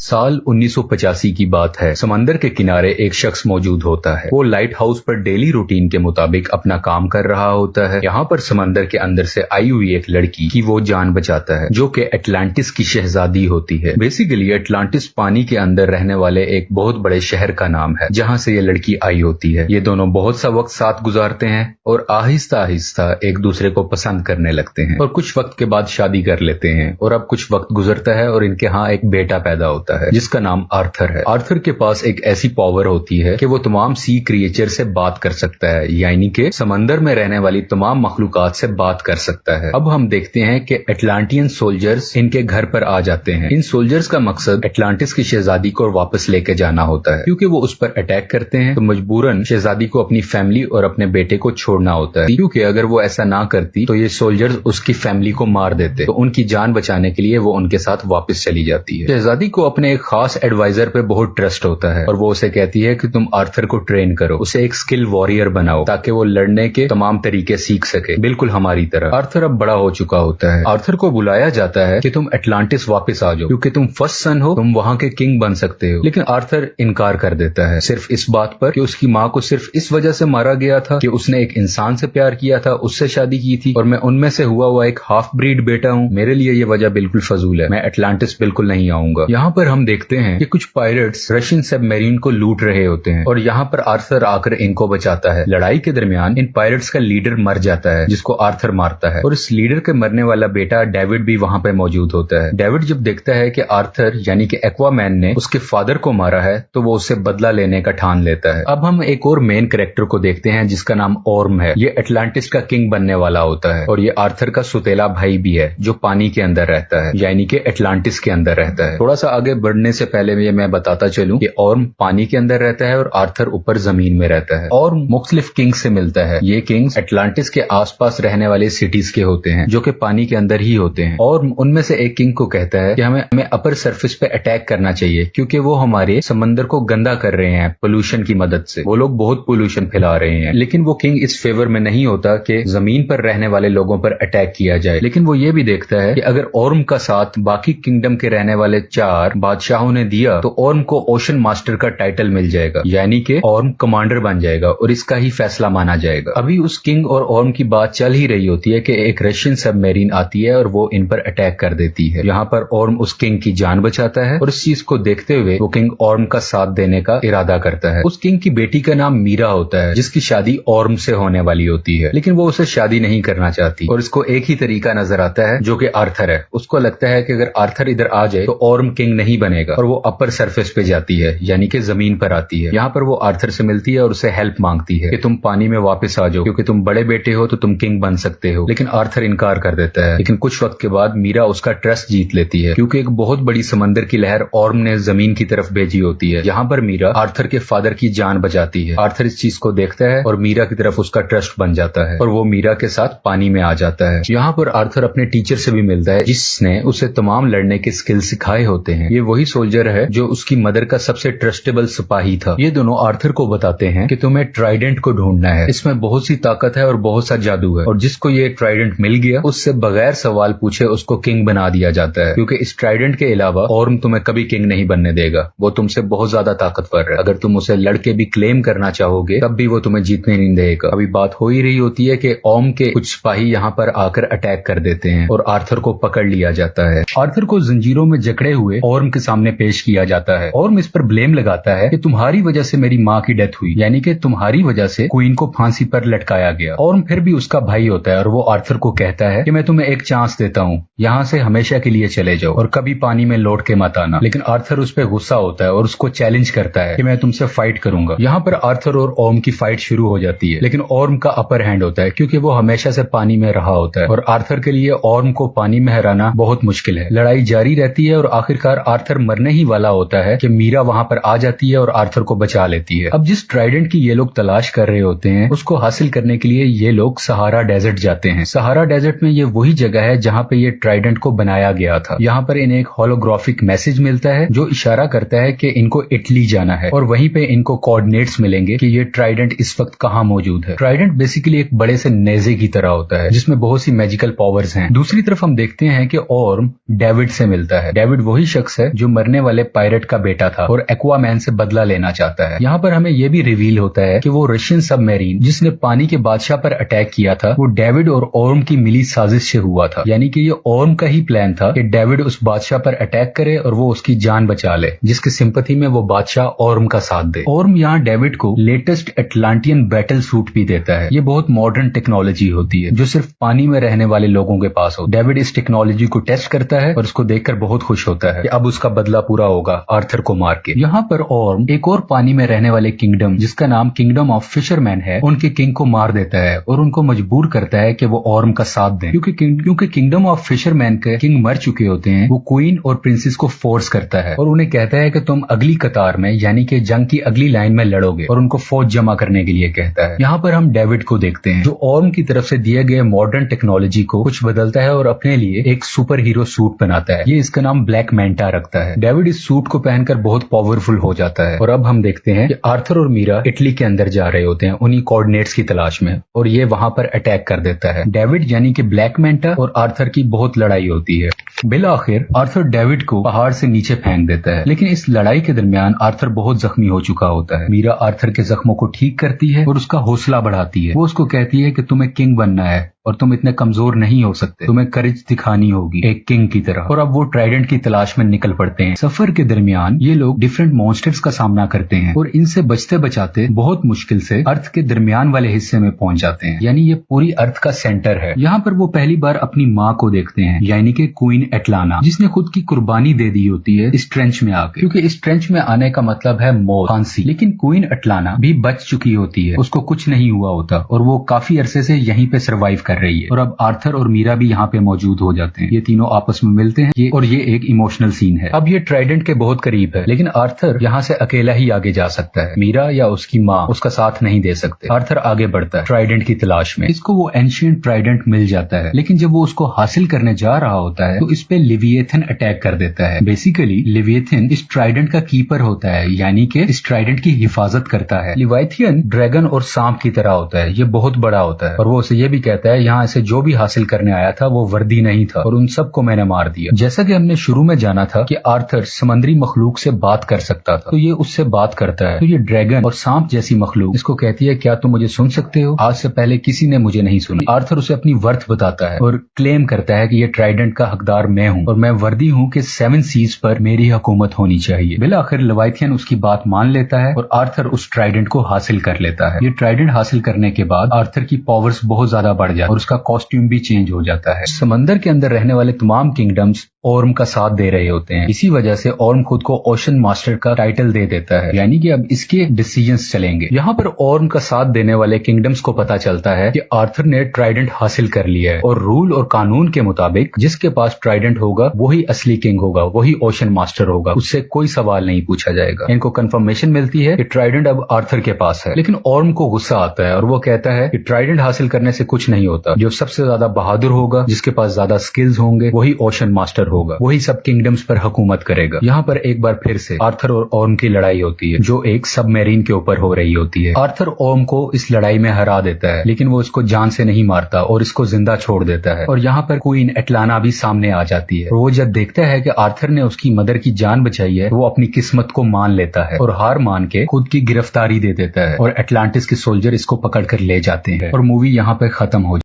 साल 1985 की बात है। समंदर के किनारे एक शख्स मौजूद होता है। वो लाइट हाउस पर डेली रूटीन के मुताबिक अपना काम कर रहा होता है। यहाँ पर समंदर के अंदर से आई हुई एक लड़की की वो जान बचाता है, जो कि एटलांटिस की शहजादी होती है। बेसिकली एटलांटिस पानी के अंदर रहने वाले एक बहुत बड़े शहर का नाम है, जहाँ से ये लड़की आई होती है। ये दोनों बहुत सा वक्त साथ गुजारते हैं और आहिस्ता आहिस्ता एक दूसरे को पसंद करने लगते हैं और कुछ वक्त के बाद शादी कर लेते हैं। और अब कुछ वक्त गुजरता है और इनके यहाँ एक बेटा पैदा होता है, जिसका नाम आर्थर है। आर्थर के पास एक ऐसी पावर होती है कि वो तमाम सी क्रिएचर से बात कर सकता है, यानी कि समंदर में रहने वाली तमाम मखलूकात से बात कर सकता है। अब हम देखते हैं कि एटलांटियन सोल्जर्स इनके घर पर आ जाते हैं। इन सोल्जर्स का मकसद एटलांटिस की शहजादी को वापस लेके जाना होता है, क्योंकि वो उस पर अटैक करते हैं तो मजबूरन शहजादी को अपनी फैमिली और अपने बेटे को छोड़ना होता है, क्योंकि अगर वो ऐसा ना करती तो ये सोल्जर्स उसकी फैमिली को मार देते। तो उनकी जान बचाने के लिए वो उनके साथ वापस चली जाती है। शहजादी को अपने एक खास एडवाइजर पे बहुत ट्रस्ट होता है और वो उसे कहती है कि तुम आर्थर को ट्रेन करो, उसे एक स्किल वॉरियर बनाओ ताकि वो लड़ने के तमाम तरीके सीख सके, बिल्कुल हमारी तरह। आर्थर अब बड़ा हो चुका होता है। आर्थर को बुलाया जाता है कि तुम एटलांटिस वापस आ जाओ, क्योंकि तुम फर्स्ट सन हो, तुम वहां के किंग बन सकते हो। लेकिन आर्थर इनकार कर देता है, सिर्फ इस बात पर कि उसकी माँ को सिर्फ इस वजह से मारा गया था कि उसने एक इंसान से प्यार किया था, उससे शादी की थी और मैं उनमें से हुआ एक हाफ ब्रीड बेटा हूँ। मेरे लिए ये वजह बिल्कुल फजूल है, मैं एटलांटिस बिल्कुल नहीं आऊंगा। यहाँ पर हम देखते हैं कि कुछ पायरेट्स रशियन सबमरीन को लूट रहे होते हैं और यहाँ पर आर्थर आकर इनको बचाता है। लड़ाई के दरमियान इन पायरेट्स का लीडर मर जाता है, जिसको आर्थर मारता है और इस लीडर के मरने वाला बेटा डेविड भी वहाँ पे मौजूद होता है। डेविड जब देखता है कि आर्थर यानी कि एक्वामैन ने उसके फादर को मारा है तो वो उससे बदला लेने का ठान लेता है। अब हम एक और मेन कैरेक्टर को देखते हैं जिसका नाम ऑर्म है। ये एटलांटिस का किंग बनने वाला होता है और ये आर्थर का सुतेला भाई भी है, जो पानी के अंदर रहता है, यानी कि एटलांटिस के अंदर रहता है। थोड़ा सा आगे बढ़ने से पहले मैं बताता चलूं कि ऑर्म पानी के अंदर रहता है और आर्थर ऊपर जमीन में रहता है। ऑर्म मुख्तलिफ किंग्स से मिलता है। ये किंग्स एटलांटिस के आसपास रहने वाले सिटीज के होते हैं, जो कि पानी के अंदर ही होते हैं। और उनमें से एक किंग को कहता है कि हमें अपर सरफेस पे अटैक करना चाहिए, क्योंकि वो हमारे समंदर को गंदा कर रहे हैं पोल्यूशन की मदद से। वो लोग बहुत पोल्यूशन फैला रहे हैं। लेकिन वो किंग इस फेवर में नहीं होता कि जमीन पर रहने वाले लोगों पर अटैक किया जाए। लेकिन वो ये भी देखता है कि अगर ऑर्म का साथ बाकी किंगडम के रहने वाले 4 बादशाहों ने दिया तो ऑर्म को ओशन मास्टर का टाइटल मिल जाएगा, यानी कि ऑर्म कमांडर बन जाएगा और इसका ही फैसला माना जाएगा। अभी उस किंग और ऑर्म की बात चल ही रही होती है कि एक रशियन सबमरीन आती है और वो इन पर अटैक कर देती है। यहाँ पर ऑर्म उस किंग की जान बचाता है और इस चीज को देखते हुए वो किंग ऑर्म का साथ देने का इरादा करता है। उस किंग की बेटी का नाम मीरा होता है, जिसकी शादी ऑर्म से होने वाली होती है, लेकिन वो उसे शादी नहीं करना चाहती और इसको एक ही तरीका नजर आता है, जो कि आर्थर है। उसको लगता है कि अगर आर्थर इधर आ जाए तो ऑर्म किंग नहीं बनेगा और वो अपर सरफेस पे जाती है, यानी कि जमीन पर आती है। यहाँ पर वो आर्थर से मिलती है और उसे हेल्प मांगती है कि तुम पानी में वापस आ जाओ, क्योंकि तुम बड़े बेटे हो तो तुम किंग बन सकते हो। लेकिन आर्थर इनकार कर देता है। लेकिन कुछ वक्त के बाद मीरा उसका ट्रस्ट जीत लेती है, क्योंकि एक बहुत बड़ी समंदर की लहर ऑर्म ने जमीन की तरफ भेजी होती है। यहाँ पर मीरा आर्थर के फादर की जान बचाती है। आर्थर इस चीज को देखता है और मीरा की तरफ उसका ट्रस्ट बन जाता है और वो मीरा के साथ पानी में आ जाता है। यहाँ पर आर्थर अपने टीचर से भी मिलता है, जिसने उसे तमाम लड़ने के स्किल सिखाए होते हैं। ये वही सोल्जर है जो उसकी मदर का सबसे ट्रस्टेबल सिपाही था। ये दोनों आर्थर को बताते हैं कि तुम्हें ट्राइडेंट को ढूंढना है, इसमें बहुत सी ताकत है और बहुत सा जादू है, और जिसको ये ट्राइडेंट मिल गया उससे बगैर सवाल पूछे उसको किंग बना दिया जाता है, क्योंकि इस ट्राइडेंट के अलावा ऑर्म तुम्हें कभी किंग नहीं बनने देगा। वो तुमसे बहुत ज्यादा ताकतवर है। अगर तुम उसे लड़के भी क्लेम करना चाहोगे तब भी वो तुम्हें जीतने नहीं देगा। अभी बात हो ही रही होती है कि ऑर्म के कुछ सिपाही यहाँ पर आकर अटैक कर देते हैं और आर्थर को पकड़ लिया जाता है। आर्थर को जंजीरों में जकड़े हुए ऑर्म के सामने पेश किया जाता है। ऑर्म इस पर ब्लेम लगाता है कि तुम्हारी वजह से मेरी माँ की डेथ हुई, यानी कि तुम्हारी वजह से क्वीन को फांसी पर लटकाया गया। ऑर्म फिर भी उसका भाई होता है और वो आर्थर को कहता है कि मैं तुम्हें एक चांस देता हूँ, यहाँ से हमेशा के लिए चले जाओ और कभी पानी में लौट के मत आना। लेकिन आर्थर उस पर गुस्सा होता है और उसको चैलेंज करता है कि मैं तुमसे फाइट करूंगा। यहाँ पर आर्थर और ऑर्म की फाइट शुरू हो जाती है, लेकिन ऑर्म का अपर हैंड होता है, क्योंकि वो हमेशा से पानी में रहा होता है और आर्थर के लिए ऑर्म को पानी में हराना बहुत मुश्किल है। लड़ाई जारी रहती है और आखिरकार आर्थर मरने ही वाला होता है कि मीरा वहां पर आ जाती है और आर्थर को बचा लेती है। अब जिस ट्राइडेंट की ये लोग तलाश कर रहे होते हैं उसको हासिल करने के लिए ये लोग सहारा डेजर्ट जाते हैं। सहारा डेजर्ट में ये वही जगह है जहाँ पे ये ट्राइडेंट को बनाया गया था। यहाँ पर इन्हें एक होलोग्राफिक मैसेज मिलता है जो इशारा करता है कि इनको इटली जाना है और वहीं पे इनको कोऑर्डिनेट्स मिलेंगे कि ये ट्राइडेंट इस वक्त कहाँ मौजूद है। ट्राइडेंट बेसिकली एक बड़े से नेजे की तरह होता है जिसमें बहुत सी मैजिकल पावर्स हैं। दूसरी तरफ हम देखते हैं कि ऑर्म डेविड से मिलता है। डेविड वही शख्स है जो मरने वाले पायरेट का बेटा था और एक्वामैन से बदला लेना चाहता है। यहाँ पर हमें यह भी रिवील होता है कि वो रशियन सबमरीन जिसने पानी के बादशाह पर अटैक किया था वो डेविड और ऑर्म की मिली साजिश से हुआ था। यानी कि ये ऑर्म का ही प्लान था कि डेविड उस बादशाह पर अटैक करे और वो उसकी जान बचा ले, जिसकी सिंपैथी में वो बादशाह ऑर्म का साथ दे। ऑर्म यहाँ डेविड को लेटेस्ट एटलांटियन बैटल सूट भी देता है। ये बहुत मॉडर्न टेक्नोलॉजी होती है जो सिर्फ पानी में रहने वाले लोगों के पास हो। डेविड इस टेक्नोलॉजी को टेस्ट करता है और उसको देखकर बहुत खुश होता है कि अब उसका बदला पूरा होगा आर्थर को मार के। यहाँ पर ऑर्म एक और पानी में रहने वाले किंगडम जिसका नाम किंगडम ऑफ फिशरमैन है उनके किंग को मार देता है और उनको मजबूर करता है कि वो ऑर्म का साथ दें, क्योंकि किंगडम ऑफ फिशरमैन के किंग मर चुके होते हैं। वो क्वीन और प्रिंसेस को फोर्स करता है और उन्हें कहता है कि तुम अगली कतार में यानी कि जंग की अगली लाइन में लड़ोगे और उनको फौज जमा करने के लिए कहता है। यहाँ पर हम डेविड को देखते हैं जो ऑर्म की तरफ से दिए गए मॉडर्न टेक्नोलॉजी को कुछ बदलता है और अपने लिए एक सुपर हीरो सूट बनाता है। ये इसका नाम ब्लैक मैंटा रखता है। डेविड इस सूट को पहनकर बहुत पावरफुल हो जाता है और अब हम देखते हैं कि आर्थर और मीरा इटली के अंदर जा रहे होते हैं उन्हीं कोऑर्डिनेट्स की तलाश में और ये वहां पर अटैक कर देता है। डेविड यानी कि ब्लैक मैंटा और आर्थर की बहुत लड़ाई होती है। बिल आखिर आर्थर डेविड को पहाड़ से नीचे फेंक देता है, लेकिन इस लड़ाई के दरमियान आर्थर बहुत जख्मी हो चुका होता है। मीरा आर्थर के जख्मों को ठीक करती है और उसका हौसला बढ़ाती है। वो उसको कहती है कि तुम्हें किंग बनना है और तुम इतने कमजोर नहीं हो सकते, तुम्हें करेज दिखानी होगी एक किंग की तरह। और अब वो ट्राइडेंट की तलाश में निकल पड़ते हैं। सफर के दरमियान ये लोग डिफरेंट मॉन्स्टर्स का सामना करते हैं और इनसे बचते बचाते बहुत मुश्किल से अर्थ के दरमियान वाले हिस्से में पहुंच जाते हैं, यानी ये पूरी अर्थ का सेंटर है। यहाँ पर वो पहली बार अपनी माँ को देखते हैं, यानी कि क्वीन एटलाना, जिसने खुद की कुर्बानी दे दी होती है इस ट्रेंच में आके, क्योंकि इस ट्रेंच में आने का मतलब है मौत, फांसी। लेकिन क्वीन एटलाना भी बच चुकी होती है, उसको कुछ नहीं हुआ होता और वो काफी अरसे से यहीं पे सर्वाइव कर रही है। और अब आर्थर और मीरा भी यहाँ पे मौजूद हो जाते हैं। ये तीनों आपस में मिलते हैं ये एक इमोशनल सीन है। अब ये ट्राइडेंट के बहुत करीब है, लेकिन आर्थर यहाँ से अकेला ही आगे जा सकता है। मीरा या उसकी माँ उसका साथ नहीं दे सकते। आर्थर आगे बढ़ता है ट्राइडेंट की तलाश में। इसको वो एंशिएंट ट्राइडेंट मिल जाता है, लेकिन जब वो उसको हासिल करने जा रहा होता है तो इस पे लिविएथन अटैक कर देता है। बेसिकली लिविएथन इस ट्राइडेंट का कीपर होता है, यानी कि इस ट्राइडेंट की हिफाजत करता है। लिवाइथियन ड्रैगन और सांप की तरह होता है, ये बहुत बड़ा होता है और वो उसे ये भी कहता है यहाँ से जो भी हासिल करने आया था वो वर्दी नहीं था और उन सबको मैंने मार दिया। जैसा कि हमने शुरू में जाना था कि आर्थर समंदरी मखलूक से बात कर सकता था, तो ये उससे बात करता है। तो ये ड्रैगन और सांप जैसी मखलूक इसको कहती है क्या तुम मुझे सुन सकते हो? आज से पहले किसी ने मुझे नहीं सुनी। आर्थर उसे अपनी वर्थ बताता है और क्लेम करता है कि ये ट्राइडेंट का हकदार मैं हूँ और मैं वर्दी हूँ कि 7 सीज पर मेरी हुकूमत होनी चाहिए। बिल आखिर लिवाइथियन उसकी बात मान लेता है और आर्थर उस ट्राइडेंट को हासिल कर लेता है। ये ट्राइडेंट हासिल करने के बाद आर्थर की पावर्स बहुत ज्यादा बढ़ जाती है और उसका कॉस्ट्यूम भी चेंज हो जाता है। समंदर के अंदर रहने वाले तमाम किंगडम्स ऑर्म का साथ दे रहे होते हैं। इसी वजह से ऑर्म खुद को ओशन मास्टर का टाइटल दे देता है, यानी कि अब इसके डिसीजंस चलेंगे। यहाँ पर ऑर्म का साथ देने वाले किंगडम्स को पता चलता है कि आर्थर ने ट्राइडेंट हासिल कर लिया है और रूल और कानून के मुताबिक जिसके पास ट्राइडेंट होगा वही असली किंग होगा, वही ओशन मास्टर होगा, उससे कोई सवाल नहीं पूछा जाएगा। इनको कंफर्मेशन मिलती है कि ट्राइडेंट अब आर्थर के पास है, लेकिन ऑर्म को गुस्सा आता है और वो कहता है कि ट्राइडेंट हासिल करने से कुछ नहीं होता, जो सबसे ज्यादा बहादुर होगा, जिसके पास ज्यादा स्किल्स होंगे, वही ओशन मास्टर होगा, वही सब किंगडम्स पर हुकूमत करेगा। यहाँ पर एक बार फिर से आर्थर और ऑर्म की लड़ाई होती है, जो एक सबमरीन के ऊपर हो रही होती है। आर्थर ऑर्म को इस लड़ाई में हरा देता है, लेकिन वो इसको जान से नहीं मारता और इसको जिंदा छोड़ देता है। और यहाँ पर क्वीन एटलाना भी सामने आ जाती है और वो जब देखता है कि आर्थर ने उसकी मदर की जान बचाई है, वो अपनी किस्मत को मान लेता है और हार मान के खुद की गिरफ्तारी दे देता है और एटलांटिस के सोल्जर इसको पकड़ कर ले जाते हैं और मूवी यहाँ पे खत्म हो